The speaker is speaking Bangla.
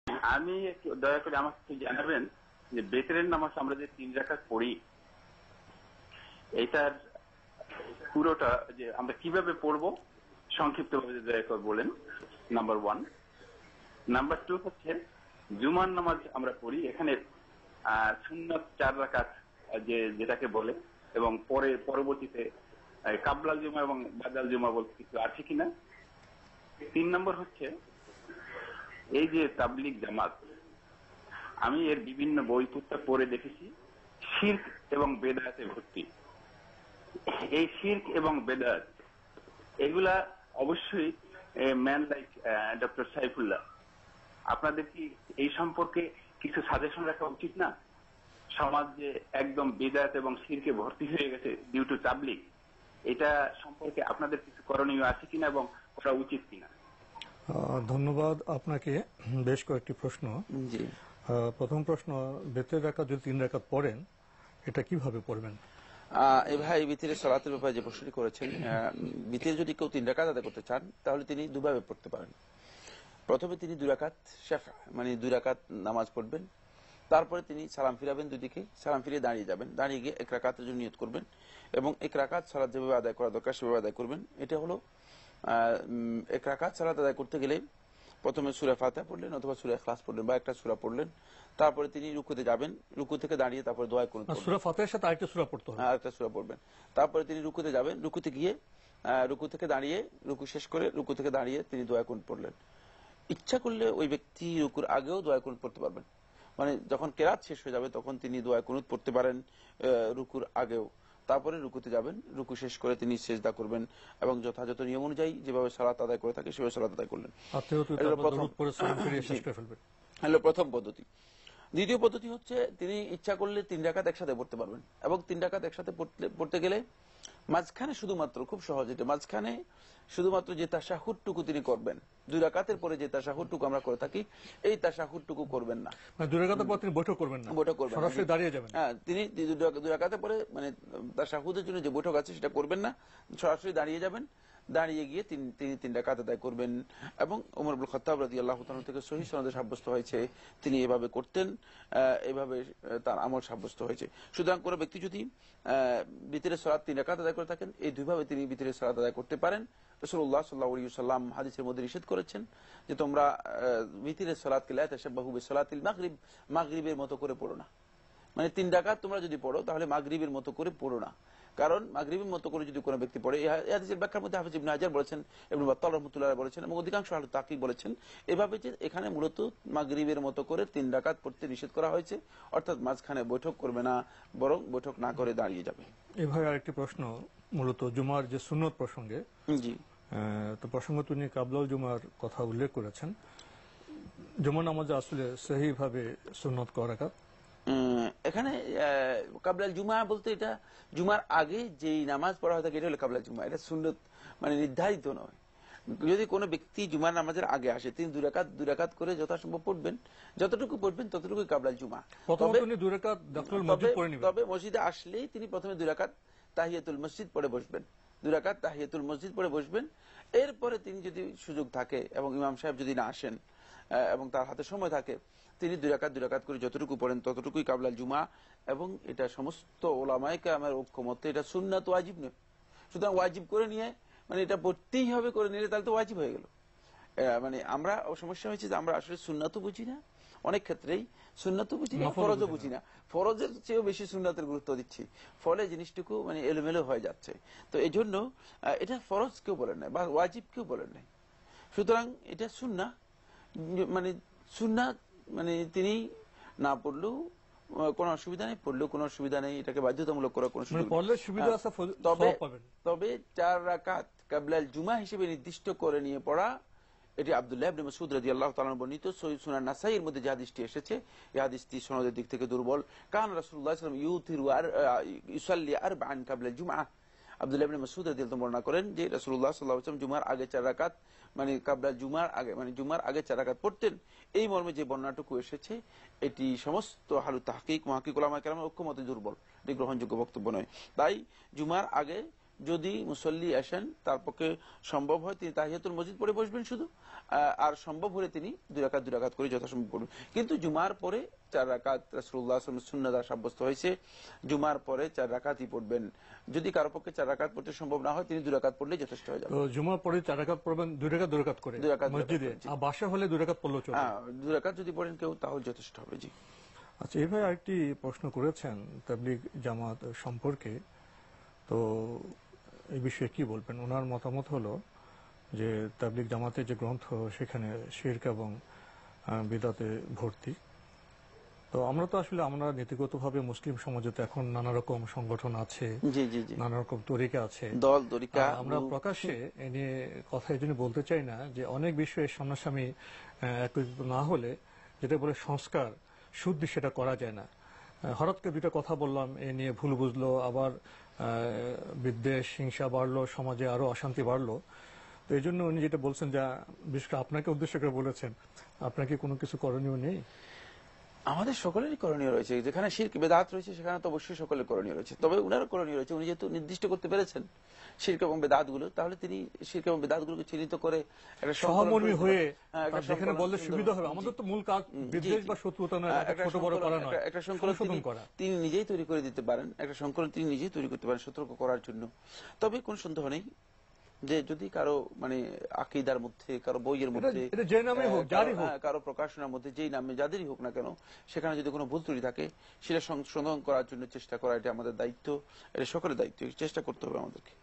আমি একটু দয়া করে আমাকে একটু জানাবেন যে বেতরের নামাজ আমরা যে 3 রাকাত পড়ি এটার পুরোটা যে আমরা কিভাবে পড়বো সংক্ষিপ্তভাবে দয়া করে বলেন, নাম্বার 1। নাম্বার 2 হচ্ছে জুমার নামাজ আমরা পড়ি, এখানে সুন্নাত 4 রাকাত যেটাকে বলে, এবং পরবর্তীতে কাবলাল জুমা এবং বাদাল জুমা বলতে কিছু আছে কিনা। 3 নম্বর হচ্ছে এই যে তাবলিগ জামাত, আমি এর বিভিন্ন বই পুস্তক পড়ে দেখেছি শিরক এবং বেদাতে ভর্তি। এই শিরক এবং বেদাত এগুলা অবশ্যই ম্যান লাইক ডক্টর সাইফুল্লাহ, আপনাদের কি এই সম্পর্কে কিছু সাজেশন রাখা উচিত না? সমাজ যে একদম বেদাত এবং শিরকে ভর্তি হয়ে গেছে ডিউ টু তাবলিগ, এটা সম্পর্কে আপনাদের কিছু করণীয় আছে কিনা এবং করা উচিত কিনা? ধন্যবাদ আপনাকে। বেশ কয়েকটি প্রশ্ন। জি, প্রথম প্রশ্ন, বেতের রাকাত যদি 3 রাকাত পড়েন এটা কিভাবে পড়বেন? এই ভাই বিতিরের সালাতের ব্যাপারে যে প্রশ্নটি করেছেন, বিতির যদি কেউ 3 রাকাত আদায় করতে চান তাহলে তিনি দুভাবে পড়তে পারেন। প্রথমে তিনি 2 রাকাত শাফা মানে 2 রাকাত নামাজ পড়বেন, তারপরে তিনি সালাম ফিরাবেন, দুদিকে সালাম ফিরিয়ে দাঁড়িয়ে যাবেন, দাঁড়িয়ে গিয়ে 1 রাকাতের জন্য নিয়ত করবেন এবং 1 রাকাত সালাত যেভাবে আদায় করা দরকার সেভাবে আদায় করবেন। এটা হলো 1 রাকাত সালাত আদায় করতে গেলে প্রথমে সূরা ফাতিহা পড়লেন অথবা সূরা ইখলাস পড়লেন বা একটা সূরা পড়লেন, তারপরে তিনি রুকুতে যাবেন, রুকু থেকে দাঁড়িয়ে তারপরে দোয়া কুনুত পড়বেন। সূরা ফাতিহার সাথে আরেকটা সূরা পড়তে হবে, আরেকটা সূরা পড়বেন। তারপরে তিনি রুকুতে যাবেন, রুকুতে গিয়ে রুকু থেকে দাঁড়িয়ে, রুকু শেষ করে রুকু থেকে দাঁড়িয়ে তিনি দোয়া কুনুত পড়লেন। ইচ্ছা করলে ওই ব্যক্তি রুকুর আগেও দোয়া কুনুত পড়তে পারবেন, মানে যখন কেরাত শেষ হয়ে যাবে তখন তিনি দোয়া কুনুত পড়তে পারেন রুকুর আগেও। তারপরে রুকুতে যাবেন, রুকু শেষ করে তিনি সিজদা করবেন এবং যথাযথ নিয়ম অনুযায়ী যেভাবে সালাত আদায় করে থাকে সেভাবে সালাত আদায় করলেন। হলো প্রথম পদ্ধতি। দ্বিতীয় পদ্ধতি হচ্ছে তিনি ইচ্ছা করলে 3 রাকাত একসাথে পড়তে পারবেন এবং 3 রাকাত একসাথে পড়তে গেলে মাঝখানে শুধুমাত্র, খুব সহজ এটা, মাঝখানে শুধুমাত্র যে তাশাহুদটুকু তিনি করবেন, 2 রাকাতের পরে যে তাশাহুদটুকু আমরা করে থাকি এই তাশাহুদটুকু করবেন না। মানে 2 রাকাতের পর তিনি বৈঠক করবেন না, বৈঠক করবেন সরাসরি দাঁড়িয়ে যাবেন। হ্যাঁ, তিনি 2 রাকাতের পরে মানে তাশাহুদের জন্য যে বৈঠক আছে সেটা করবেন না, সরাসরি দাঁড়িয়ে যাবেন, দাঁড়িয়ে গিয়ে তিনি 3 রাকাত আদায় করবেন। এবং ওমর ইবনে খাত্তাব রাদিয়াল্লাহু তাআলা থেকে সহিহ সনদে সাব্যস্ত হয়েছে তিনি এভাবে করতেন, এভাবে তার আমল সাব্যস্ত হয়েছে। সুতরাং কোনো ব্যক্তি যদি বিতরের সালাত 3 রাকাত আদায় করে থাকেন, এই দুইভাবে তিনি বিতরের সালাত আদায় করতে পারেন। রাসূলুল্লাহ সাল্লাল্লাহু আলাইহি ওয়াসাল্লাম হাদিসের মধ্যে নিষেধ করেছেন যে তোমরা বিতরের সালাতকে লা তাশাব্বাহু বিসালাতিল মাগরিব, মাগরিবের মতো করে পড়ো না। মানে 3 রাকাত তোমরা যদি পড়ো তাহলে মাগরিবের মতো করে পড়ো না, কারণ মাগরিবের মতো করে যদি কোনো ব্যক্তি পড়ে, এই হাদিসের ব্যাখ্যার মধ্যে হাফিজ ইবনে হাজার বলেছেন, ইবনে বাত্তাল রাহমাতুল্লাহ বলেছেন এবং অধিকাংশ আহলে তাহকিক বলেছেন এভাবে যে এখানে মূলত মাগরিবের মতো করে 3 রাকাত পড়তে নিষেধ করা হয়েছে, অর্থাৎ মাঝখানে বৈঠক করবে না, বরং বৈঠক না করে দাঁড়িয়ে যাবে। এভাবে আরেকটি প্রশ্ন, মূলত জুমার যে সুন্নত প্রসঙ্গে। জি, তো প্রসঙ্গ তিনি কাবলাল জুমার কথা উল্লেখ করেছেন। জুমার নামাজে আসলে সহিভাবে সুন্নত কয় রাকাত? এখানে কাবলাল জুমা বলতে এটা জুমার আগে যেই নামাজ পড়া হয় থাকে এটা হলো কাবলাল জুমা, এটা সুন্নত মানে নির্ধারিত নয়। যদি কোনো ব্যক্তি জুমার নামাজের আগে আসে তিনি 2 রাকাত করে যথাসম্ভব পড়বেন, যতটুকু পড়বেন ততটুকুই কাবলাল জুমা। তবে মসজিদে আসলেই তিনি প্রথমে 2 রাকাত তাহিয়াতুল মসজিদ পড়ে বসবেন, 2 রাকাত তাহিয়াতুল মসজিদ পড়ে বসবেন। এরপরে তিনি যদি সুযোগ থাকে এবং ইমাম সাহেব যদি না আসেন এবং তার হাতে সময় থাকে, তিনি 2 রাকাত করে যতটুকু পড়েন ততটুকুই কাবলাল জুমা। এবং এটা সমস্ত ওলামায়ে কেরামের ঐক্যমত, এটা সুন্নাত ওয়াজিব নয়। সুতরাং ওয়াজিব করে নিয়ে মানে এটা পড়তেই হবে করে নিলে তাহলে তো ওয়াজিব হয়ে গেল। মানে আমরা সমস্যা হয়েছে যে আমরা আসলে সুন্নাতও বুঝি না, অনেক ক্ষেত্রেই সুন্নাতও বুঝি না, ফরজও বুঝি না, ফরজের চেয়েও বেশি সুন্নাতের গুরুত্ব দিচ্ছি, ফলে জিনিসটুকু মানে এলোমেলো হয়ে যাচ্ছে। তো এই জন্য এটা ফরজ কেউ বলেন নাই বা ওয়াজিব কেউ বলেন নাই। সুতরাং এটা সুন্নাহ, মানে সুন্নাত মানে তিনি না পড়লেও কোনো অসুবিধা নেই, পড়লেও কোনো অসুবিধা নেই, এটাকে বাধ্যতামূলক করার কোনো সুবিধা। তবে 4 রাকাত কাবলাল জুমা হিসেবে নির্দিষ্ট করে নিয়ে পড়া, এটি আব্দুল্লাহ ইবনে মাসউদ রাদিয়াল্লাহু তাআলা বর্ণিত সুনান নাসাইর মধ্যে যে হাদিসটি এসেছে, এই হাদিসটি সনদের দিক থেকে দুর্বল। কারণ রাসূলুল্লাহ সাল্লাল্লাহু আলাইহি ওয়াসাল্লাম ইউতিরু ইউসাল্লি আরবাআন কাবলাল জুমআ। আব্দুল্লাহ ইবনে মাসউদ রাদিয়াল্লাহু বর্ণনা করেন যে রাসূলুল্লাহ সাল্লাল্লাহু আলাইহি ওয়াসাল্লাম জুমার আগে 4 রাকাত মানে কাবলাল জুমার আগে মানে জুমার আগে 4 রাকাত পড়তেন। এই মর্মে যে বর্ণনাটুকু এসেছে এটি সমস্ত আহলে তাহকিক মুহাক্কিক উলামায়ে কেরামের ঐক্যমতে দুর্বল, এটি গ্রহণযোগ্য বক্তব্য নয়। তাই জুমার আগে যদি মুসল্লি আসেন তার পক্ষে সম্ভব হয় তিনি তাহিয়াতুল মসজিদ পড়ে বসবেন শুধু, আর সম্ভব হলে তিনি 2 রাকাত করে যথাসম্ভব পড়বেন। কিন্তু জুমার পরে 4 রাকাত রাসূলুল্লাহ সাল্লাল্লাহু আলাইহি ওয়াসাল্লাম সুন্নাহ দ্বারা সাব্যস্ত হয়েছে, জুমার পরে 4 রাকাতই পড়বেন। যদি কারো পক্ষে 4 রাকাত পড়তে সম্ভব না হয় তিনি 2 রাকাত পড়লেই যথেষ্ট হয়ে যাবে। তো জুমার পরে 4 রাকাত পড়বেন, 2 রাকাত করে 2 রাকাত মসজিদে, আর বাসা হলে 2 রাকাত পড়লেও চলবে। হ্যাঁ, 2 রাকাত যদি পড়েন কেউ তাহলে যথেষ্ট হবে। জি আচ্ছা, এই ভাই আরেকটি প্রশ্ন করেছেন তাবলীগ জামাত সম্পর্কে, তো এই বিষয়ে কি বলবেন? ওনার মতামত হলো যে তাবলীগ জামাতের যে গ্রন্থ সেখানে শিরক এবং বিদআতে ভর্তি। তো আমরা তো আসলে আমরা নীতিগতভাবে মুসলিম সমাজে তো এখন নানা রকম সংগঠন আছে, জি জি জি, নানা রকম তরিকা আছে, দল তরিকা। আমরা প্রকাশ্যে এ নিয়ে কথা এই জন্য বলতে চাই না যে অনেক বিষয়ে সামনাসামনি একত্রিত না হলে যেটা বলে সংস্কার শুদ্ধি সেটা করা যায় না। হঠাৎ করে 2টা কথা বললাম, এ নিয়ে ভুল বুঝলো, আবার বিদ্বেষ হিংসা বাড়লো, সমাজে আরো অশান্তি বাড়লো। তো এই জন্য উনি যেটা বলছেন, যা বিশেষ করে আপনাকে উদ্দেশ্য করে বলেছেন, আপনাকে কোনো কিছু করণীয় নেই? আমাদের সকলেরই করণীয় রয়েছে। যেখানে শিরক বেদাত রয়েছে সেখানে তো অবশ্যই সকলের করণীয় রয়েছে। তবে উনার করণীয় রয়েছে, উনি যেহেতু নির্দিষ্ট করতে পেরেছেন শিরক এবং বেদাত গুলো, তাহলে তিনি শিরক এবং বেদাত গুলোকে চিহ্নিত করে একটা সহমর্মী হয়ে যেখানে বললে সুবিধা হবে। আমাদের তো মূল কাজ বিদ্বেষ বা শত্রুতা নয়, ছোট বড় করা নয়, একটা সংকলন তিনি নিজেই তৈরি করে দিতে পারেন, একটা সংকলন তিনি নিজেই তৈরি করতে পারেন সতর্ক করার জন্য। তবে কোন সন্দেহ নেই যে যদি কারো মানে আকীদার মধ্যে, কারো বইয়ের মধ্যে, কারো প্রকাশনার মধ্যে, যেই নামে যাদেরই হোক না কেন, সেখানে যদি কোনো ভুল ত্রুটি থাকে সেটা সংশোধন করার জন্য চেষ্টা করা, এটা আমাদের দায়িত্ব, এটা সকলের দায়িত্ব, চেষ্টা করতে হবে আমাদেরকে।